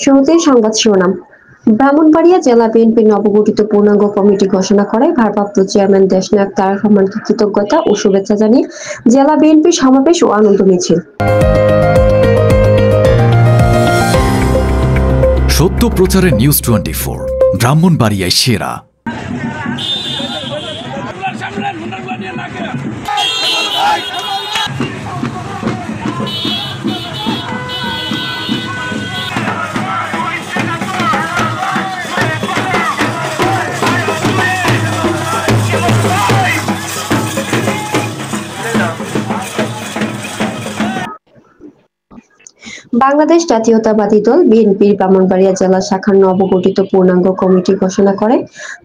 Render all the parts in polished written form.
শুরুতেই সংবাদ শিরোনাম। ব্রাহ্মণবাড়িয়া জেলা বিএনপির নবগঠিত পূর্ণাঙ্গ কমিটি ঘোষণা করে ভারপ্রাপ্ত চেয়ারম্যান দেশনায়ক তারেক রহমানকে কৃতজ্ঞতা ও শুভেচ্ছা জানিয়ে জেলা বিএনপির সমাবেশ ও আনন্দ মিছিল। সত্য প্রচারে নিউজ 24 ব্রাহ্মণবাড়িয়ায় সেরা। বাংলাদেশ জাতীয়তাবাদী দল বিএনপির ব্রাহ্মণবাড়িয়া জেলা শাখার নবগঠিত পূর্ণাঙ্গ কমিটি ঘোষণা করে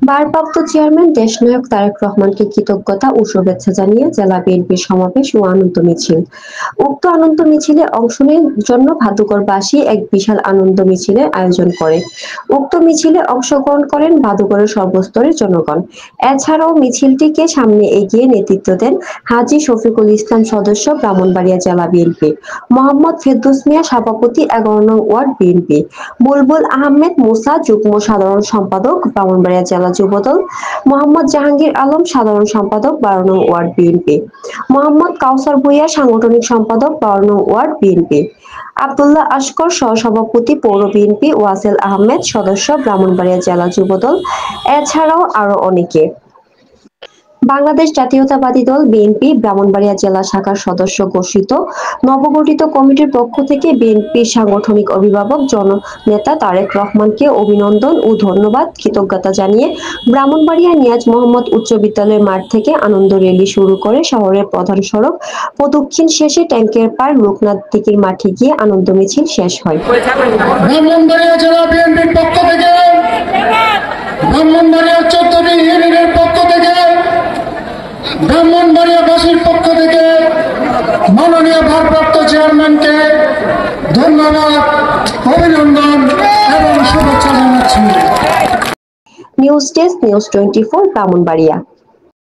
ভারপ্রাপ্ত চেয়ারম্যান দেশনায়ক তারেক রহমানকে কৃতজ্ঞতা ও শুভেচ্ছা জানিয়ে জেলা বিএনপির সমাবেশ ও আনন্দ মিছিল। উক্ত আনন্দ মিছিলে অংশ নেওয়ার জন্য ভাদুকরবাসী এক বিশাল আনন্দ মিছিলের আয়োজন করে। উক্ত মিছিলে অংশগ্রহণ করেন ভাদুকরের সর্বস্তরের জনগণ। এছাড়াও মিছিলটিকে সামনে এগিয়ে নেতৃত্ব দেন হাজী শফিকুল ইসলাম সদস্য ব্রাহ্মণবাড়িয়া জেলা বিএনপি, মোহাম্মদ ফেরদৌস মিয়া সভাপতি 11 নং ওয়ার্ড বিএনপি, বুলবুল আহমেদ মুসা যুগ্ম সাধারণ সম্পাদক ব্রাহ্মণবাড়িয়া জেলা যুবদল, মোহাম্মদ জাহাঙ্গীর আলম সাধারণ সম্পাদক 12 নং ওয়ার্ড বিএনপি, মোহাম্মদ কাউসার ভূঁইয়া সাংগঠনিক সম্পাদক 12 নং ওয়ার্ড বিএনপি, আব্দুল্লাহ আশকর সহসভাপতি পৌর বিএনপি, ওয়াসেল আহমেদ সদস্য ব্রাহ্মণবাড়িয়া জেলা যুবদল, এছাড়াও আরো অনেকে। বাংলাদেশ জাতীয়তাবাদী দল বিএনপি ব্রাহ্মণবাড়িয়া জেলা শাখার সদস্য ঘোষিত নবগঠিত কমিটির পক্ষ থেকে বিএনপির সাংগঠনিক অভিভাবক জননেতা তারেক রহমানকে অভিনন্দন ও ধন্যবাদ কৃতজ্ঞতা জানিয়ে ব্রাহ্মণবাড়িয়া নিয়াজ মোহাম্মদ উচ্চ বিদ্যালয়ের মাঠ থেকে আনন্দ র্যালি শুরু করে শহরের প্রধান সড়ক প্রদক্ষিণ শেষে ট্যাঙ্কের পাড় লোকনাথ দিঘির মাঠে গিয়ে আনন্দ মিছিল শেষ হয়। ব্রাহ্মণবাড়িয়া জেলা বিএনপির পক্ষ থেকে, ব্রাহ্মণবাড়িয়া 14টি ইউনিয়নের পক্ষ থেকে, ব্রাহ্মণবাড়িয়াবাসীর পক্ষ থেকে মাননীয় ভারপ্রাপ্ত চেয়ারম্যানকে ধন্যবাদ, অভিনন্দন এবং শুভেচ্ছা জানাচ্ছি। News desk, news 24 Brahmanbaria.